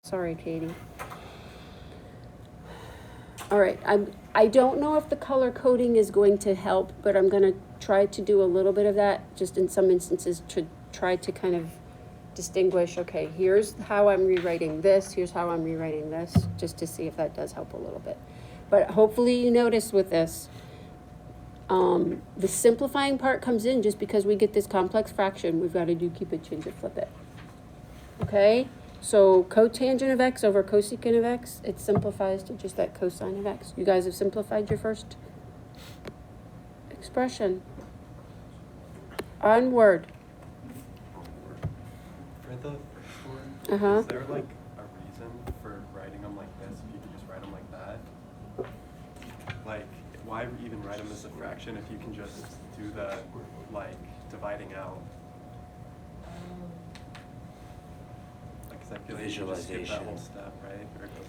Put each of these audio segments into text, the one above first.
Sorry, Katie. All right, I don't know if the color coding is going to help, but I'm gonna try to do a little bit of that, just in some instances, to try to kind of distinguish, okay, here's how I'm rewriting this, here's how I'm rewriting this, just to see if that does help a little bit. But hopefully you notice with this, the simplifying part comes in just because we get this complex fraction, we've got to do keep it, change it, flip it. Okay? So cotangent of x over cosecant of x, it simplifies to just that cosine of x. You guys have simplified your first expression. Onward. For the first one, is there like a reason for writing them like this? If you could just write them like that? Like, why even write them as a fraction if you can just do the, like, dividing out? Like, 'cause I feel like you just skip that whole step, right? Or does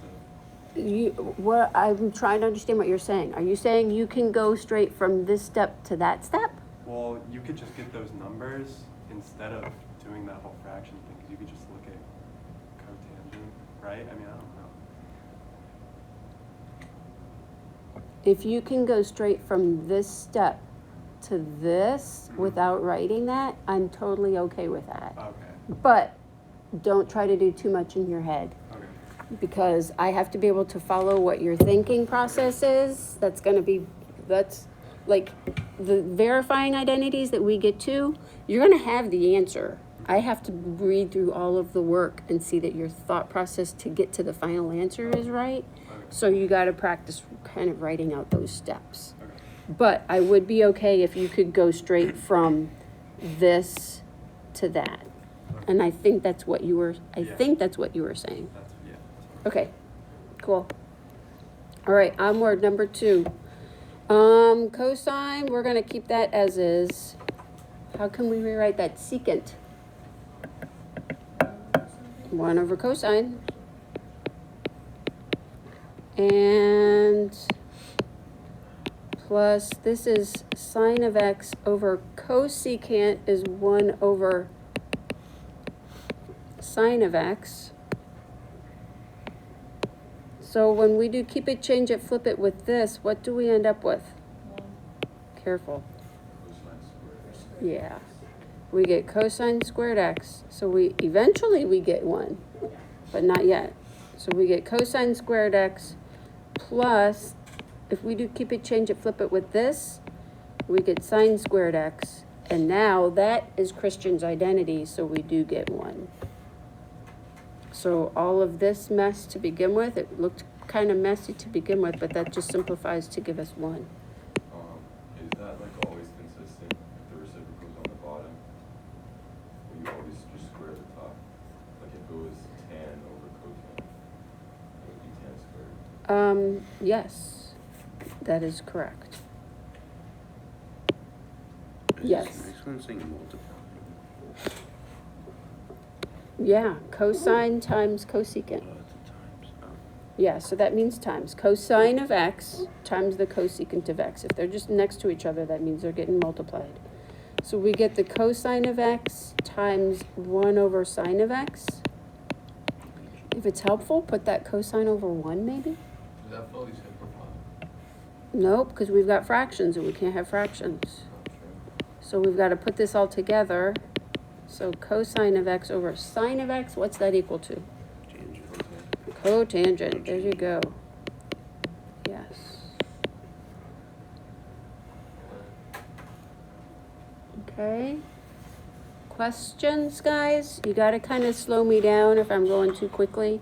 it? What I'm trying to understand what you're saying. Are you saying you can go straight from this step to that step? Well, you could just get those numbers instead of doing that whole fraction thing, because you could just look at cotangent, right? I mean, I don't know. If you can go straight from this step to this without writing that, I'm totally okay with that. Okay. But don't try to do too much in your head. Okay. Because I have to be able to follow what your thinking process is. That's like the verifying identities that we get to, you're going to have the answer. I have to read through all of the work and see that your thought process to get to the final answer is right. Okay. So you got to practice kind of writing out those steps. Okay. But I would be okay if you could go straight from this to that. Okay. And I think that's what you were, I Yeah. think that's what you were saying. That's Okay, cool. All right, onward, number 2. Cosine, we're gonna keep that as is. How can we rewrite that? Secant. 1 over cosine. And plus, this is sine of x over cosecant is 1 over sine of x. So when we do keep it, change it, flip it with this, what do we end up with? Careful. Yeah. We get cosine squared x. So eventually we get 1, but not yet. So we get cosine squared x plus, if we do keep it, change it, flip it with this, we get sine squared x. And now that is Christian's identity, so we do get 1. So all of this mess to begin with, it looked kind of messy to begin with, but that just simplifies to give us 1. Is that like always consistent if the reciprocal's on the bottom? Will you always just square the top? Like if it was tan over cosine, it would be tan squared. Yes, that is correct. Yes. Next one's saying multiply. Yeah, cosine times cosecant. Oh, it's a times. Oh. Yeah, so that means times. Cosine of x times the cosecant of x. If they're just next to each other, that means they're getting multiplied. So we get the cosine of x times 1 over sine of x. If it's helpful, put that cosine over 1 maybe? Does that fully simplify? Nope, because we've got fractions and we can't have fractions. Not true. So we've got to put this all together. So cosine of x over sine of x, what's that equal to? Cotangent. There you go. Yes. Okay. Questions, guys? You got to kind of slow me down if I'm going too quickly.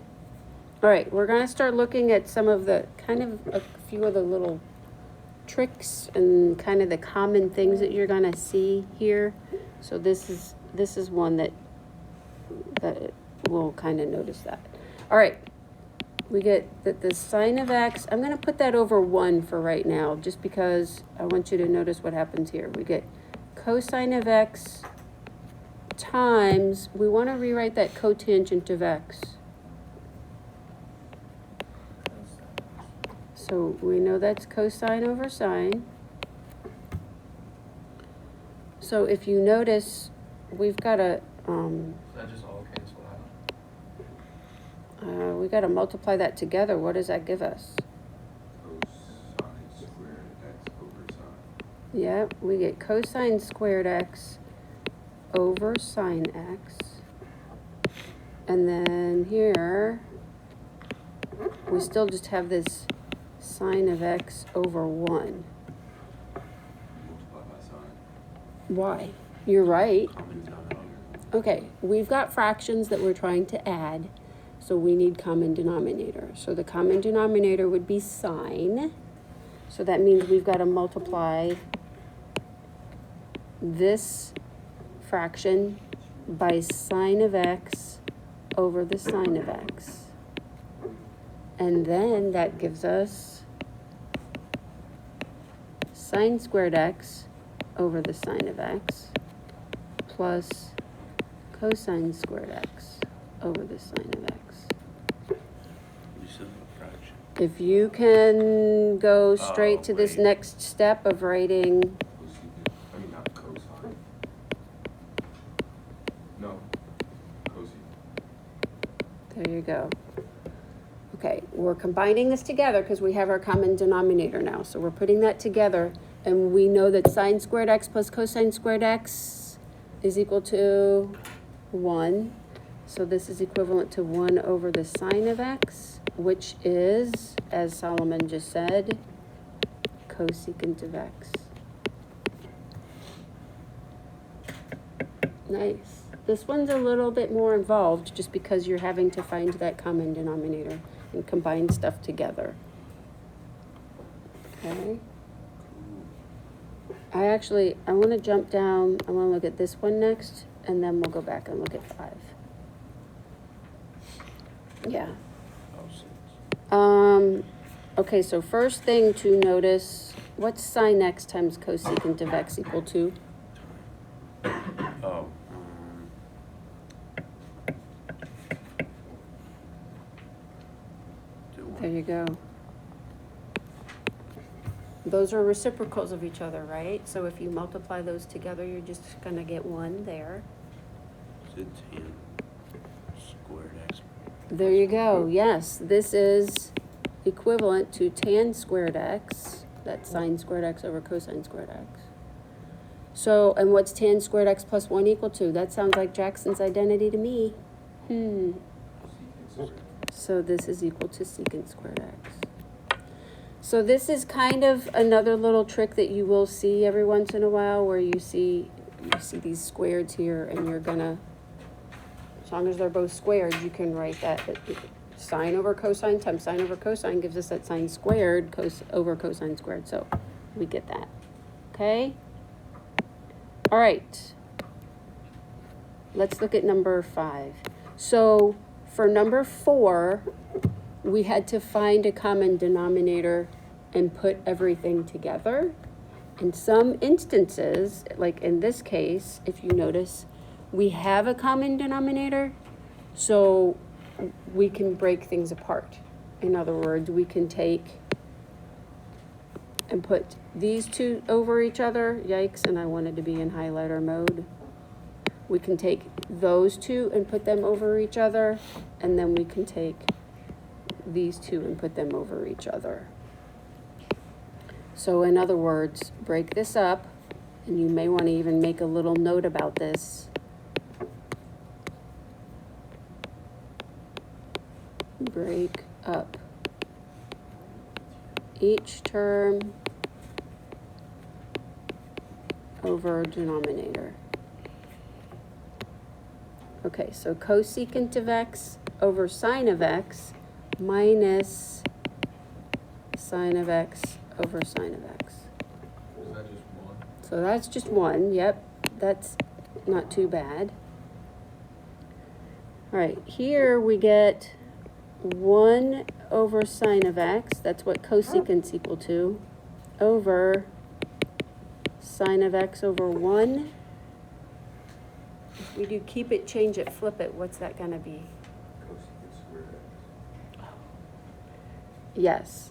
All right, we're going to start looking at some of the kind of a few of the little tricks and kind of the common things that you're going to see here. So this is one that we'll kind of notice that. All right, we get that the sine of x, I'm going to put that over 1 for right now, just because I want you to notice what happens here. We get cosine of x times, we want to rewrite that cotangent of x. So we know that's cosine over sine. So if you notice, we've got a, Does that just all cancel out? we gotta multiply that together. What does that give us? Cosine squared x over sine. Yep, we get cosine squared x over sine x. And then here, we still just have this sine of x over 1. Multiply by sine. Why? You're right. Common denominator. Okay, we've got fractions that we're trying to add, so we need common denominator. So the common denominator would be sine. So that means we've got to multiply this fraction by sine of x over the sine of x. And then that gives us sine squared x over the sine of x plus cosine squared x over the sine of x. You still have a fraction. If you can go straight Oh, to this wait. next step of writing, Cosecant, I mean, not cosine. No, cosecant. there you go. Okay, we're combining this together because we have our common denominator now. So we're putting that together, and we know that sine squared x plus cosine squared x is equal to 1. So this is equivalent to 1 over the sine of x, which is, as Solomon just said, cosecant of x. Nice. This one's a little bit more involved just because you're having to find that common denominator and combine stuff together. Okay. I want to jump down. I want to look at this one next, and then we'll go back and look at 5. Yeah. Oh, 6. Okay, so first thing to notice, what's sine x times cosecant of x equal to? Oh. There you go. Those are reciprocals of each other, right? So if you multiply those together, you're just gonna get 1 there. Is it tan squared x? There you go. Yes, this is equivalent to tan squared x. That's sine squared x over cosine squared x. So, and what's tan squared x plus 1 equal to? That sounds like Jackson's identity to me. Cosecant squared. So this is equal to secant squared x. So this is kind of another little trick that you will see every once in a while where you see these squareds here, and you're gonna, as long as they're both squared, you can write that sine over cosine times sine over cosine gives us that sine squared over cosine squared. So we get that. Okay? All right. Let's look at number 5. So for number 4, we had to find a common denominator and put everything together. In some instances, like in this case, if you notice, we have a common denominator, so we can break things apart. In other words, we can take and put these two over each other. Yikes, and I wanted to be in highlighter mode. We can take those two and put them over each other, and then we can take these two and put them over each other. So in other words, break this up, and you may want to even make a little note about this. Break up each term over denominator. Okay, so cosecant of x over sine of x minus sine of x over sine of x. Is that just 1? So that's just 1, yep, that's not too bad. All right, here we get 1 over sine of x, that's what cosecant's equal to, over sine of x over 1. If we do keep it, change it, flip it, what's that gonna be? Cosecant squared x. Yes,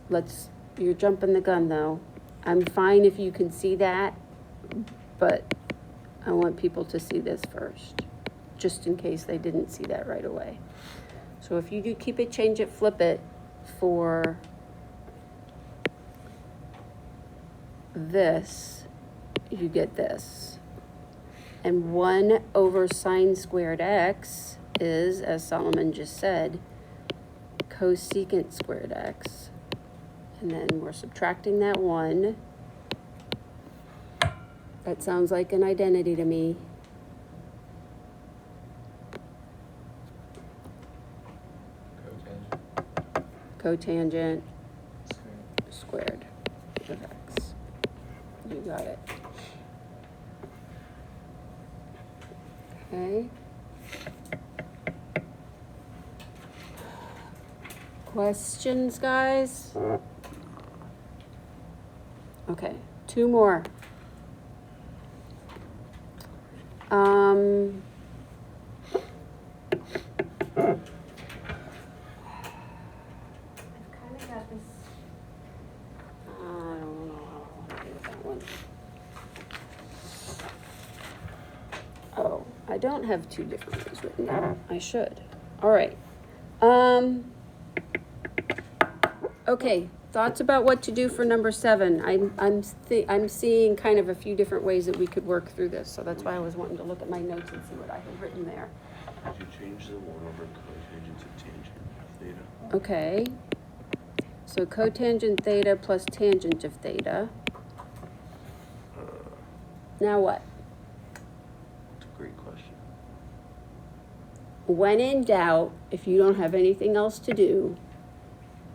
you're jumping the gun though. I'm fine if you can see that, but I want people to see this first, just in case they didn't see that right away. So if you do keep it, change it, flip it for this, you get this. And 1 over sine squared x is, as Solomon just said, cosecant squared x. And then we're subtracting that 1. That sounds like an identity to me. Cotangent. Cotangent squared of x. You got it. Okay. Questions, guys? Okay, 2 more. I've kind of got this. I don't know how I want to do that one. Oh, I don't have 2 different ones written down. I should. All right. Okay. Thoughts about what to do for number 7? I'm seeing kind of a few different ways that we could work through this, so that's why I was wanting to look at my notes and see what I had written there. Did you change the 1 over cotangent to tangent of theta? Okay. So cotangent theta plus tangent of theta. Now what? That's a great question. When in doubt, if you don't have anything else to do,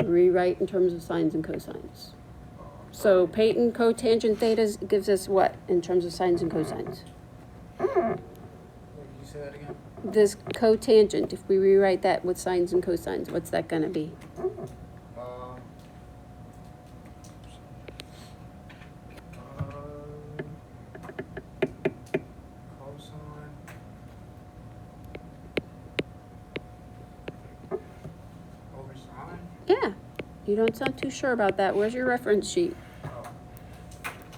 rewrite in terms of sines and cosines. So Peyton, cotangent theta gives us what in terms of sines and cosines? Wait, can you say that again? This cotangent, if we rewrite that with sines and cosines, what's that going to be? Cosine. Over sine? Yeah, you don't sound too sure about that. Where's your reference sheet? Oh.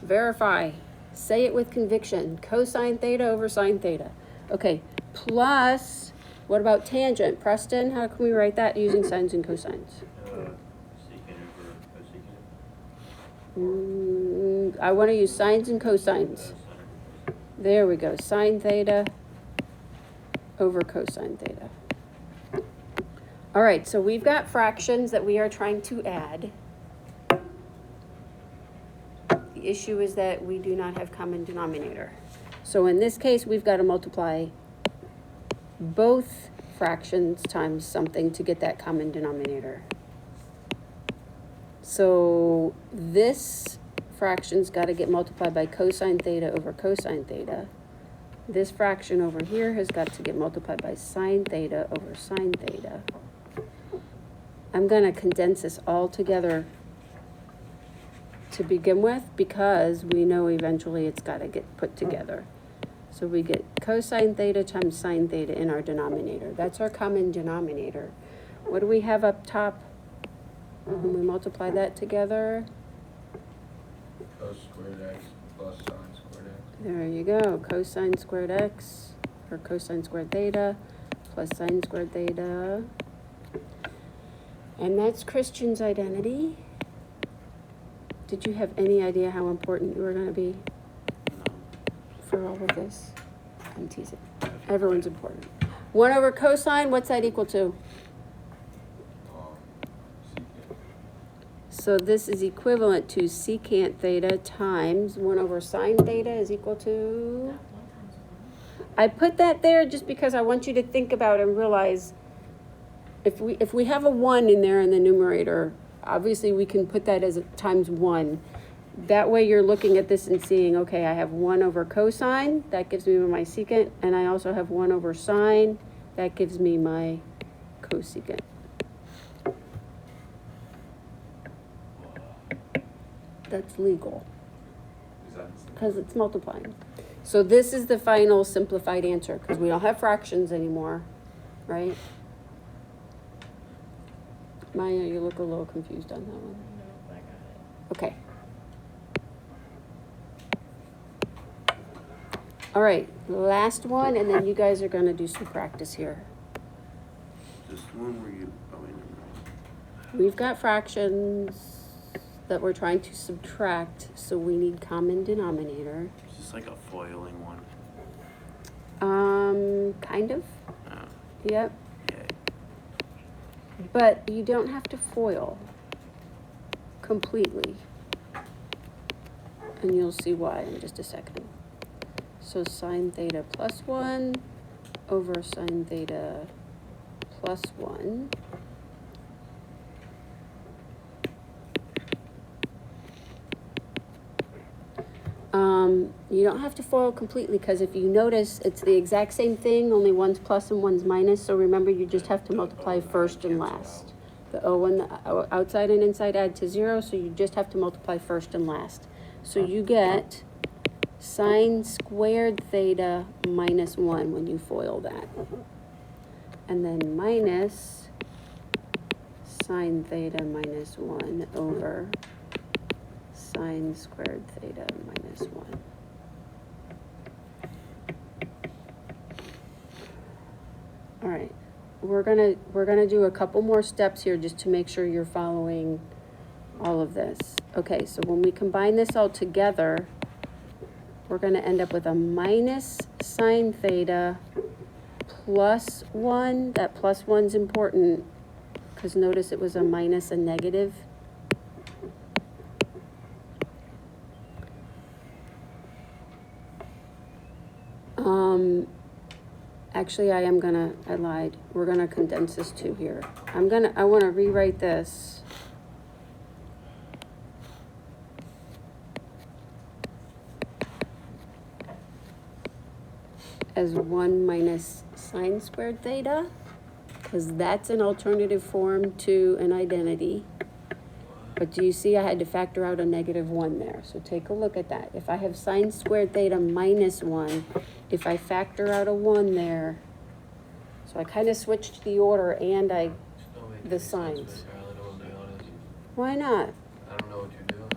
Verify. Say it with conviction. Cosine theta over sine theta. Okay, plus, what about tangent? Preston, how can we write that using sines and cosines? Secant over cosecant? I want to use sines and cosines. There we go. Sine theta over cosine theta. All right, so we've got fractions that we are trying to add. The issue is that we do not have common denominator. So in this case, we've got to multiply both fractions times something to get that common denominator. So this fraction's got to get multiplied by cosine theta over cosine theta. This fraction over here has got to get multiplied by sine theta over sine theta. I'm going to condense this all together to begin with because we know eventually it's got to get put together. So we get cosine theta times sine theta in our denominator. That's our common denominator. What do we have up top when we multiply that together? Cos squared x plus sine squared x. There you go, cosine squared x, or cosine squared theta, plus sine squared theta. And that's Christian's identity. Did you have any idea how important you were going to be for all of this? I'm teasing. Everyone's important. 1 over cosine, what's that equal to? Secant. So this is equivalent to secant theta times 1 over sine theta is equal to? I put that there just because I want you to think about and realize if we have a 1 in there in the numerator, obviously we can put that as a times 1. That way you're looking at this and seeing, okay, I have 1 over cosine, that gives me my secant, and I also have 1 over sine, that gives me my cosecant. That's legal, Is that the same? because it's multiplying. So this is the final simplified answer, because we don't have fractions anymore, right? Maya, you look a little confused on that one. No, I got it. Okay. All right, last one, and then you guys are going to do some practice here. Just When were you, oh, wait, never mind. We've got fractions that we're trying to subtract, so we need common denominator. Is this like a foiling one? Kind of, No. yep. Yeah. But you don't have to foil completely. And you'll see why in just a second. So sine theta plus 1 over sine theta plus 1. You don't have to foil completely because if you notice, it's the exact same thing, only one's plus and one's minus. So remember, you just have to multiply first and last. The O and the outside and inside add to 0, so you just have to multiply first and last. So you get sine squared theta minus 1 when you FOIL that. And then minus sine theta minus 1 over sine squared theta minus 1. All right, we're gonna do a couple more steps here just to make sure you're following all of this. Okay, so when we combine this all together, we're gonna end up with a minus sine theta plus 1. That plus 1's important because notice it was a minus a negative. Actually, I lied. We're gonna condense this too here. I wanna rewrite this. As 1 minus sine squared theta, because that's an alternative form to an identity. But do you see I had to factor out a negative 1 there? So take a look at that. If I have sine squared theta minus 1, if I factor out a 1 there, so I kind of switched the order and the signs. Why not? I don't know what you're doing.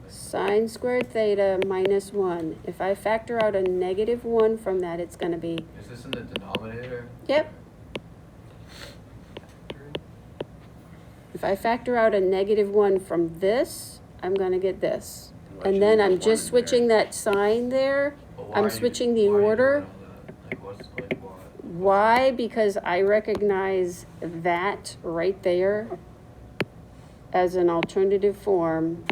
Sine squared theta minus 1. If I factor out a negative 1 from that, it's going to be... Is this in the denominator? Yep. If I factor out a negative 1 from this, I'm going to get this. Why'd And you then leave I'm one just in switching there? that sign there. But why I'm are you- switching the why are you order. doing all that? Like, what's, like, why? Why? Because I recognize that right there as an alternative form.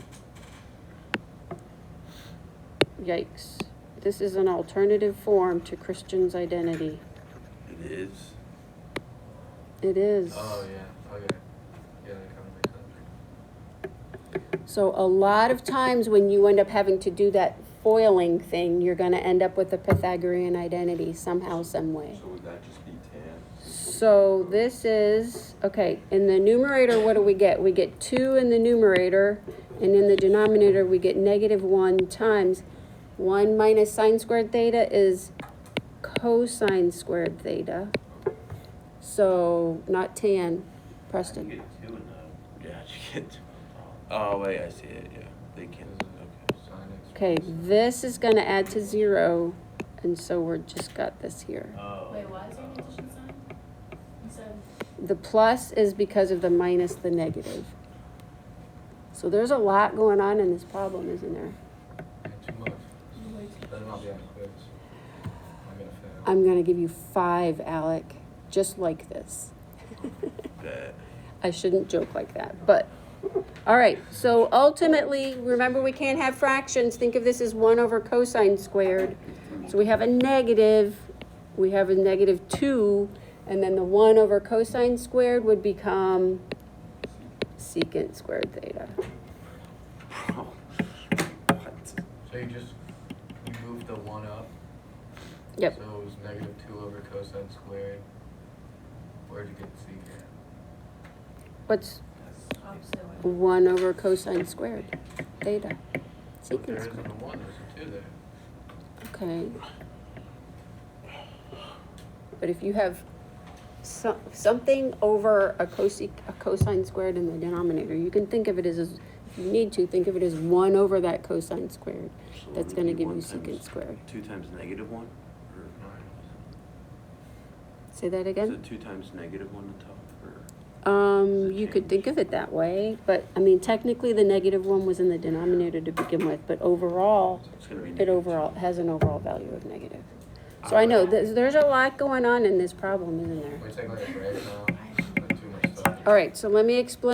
Yikes. This is an alternative form to Christian's identity. It is. It is. Oh, yeah, okay. Yeah, that kind of makes sense. So a lot of times when you end up having to do that foiling thing, you're going to end up with a Pythagorean identity somehow, some way. So would that just be tan? So this is, okay, in the numerator, what do we get? We get 2 in the numerator, and in the denominator, we get negative 1 times 1 minus sine squared theta is cosine squared theta. So, not tan, Preston. You get 2 in the, yeah, you get 2. Oh, wait, I see it, yeah. They can, okay. Sin X Okay, plus- this is going to add to 0, and so we're just got this here. Oh. Wait, why is there an addition sign? Instead The plus is because of the minus the negative. So there's a lot going on in this problem, isn't there? Yeah, too much. Better not be on quiz. I'm gonna fail. I'm going to give you 5, Alec, just like this. Bet. I shouldn't joke like that, but, all right, so ultimately, remember we can't have fractions. Think of this as 1 over cosine squared. So we have a negative 2, and then the 1 over cosine squared would become secant squared theta. Bro. What? So you moved the 1 up? Yep. So it was negative 2 over cosine squared. Where'd you get secant? What's opposite way. 1 over cosine squared theta? But there Secant isn't squared. a 1, there's a 2 there. Okay. But if you have something over a cosine squared in the denominator, you can think of it as, if you need to, think of it as 1 over that cosine squared. So That's it going to would be give you 1 secant times- squared. 2 times negative 1? Or Say that is again? it 2 times negative 1 on top? Or You could think of it that way, but, I mean, technically, the negative one was in the denominator to begin with, but overall, It's gonna be it negative overall, two. has an overall value of negative. So I know, there's a lot going on in this problem, isn't there? We take like a break now, like too much stuff. All right, so let me explain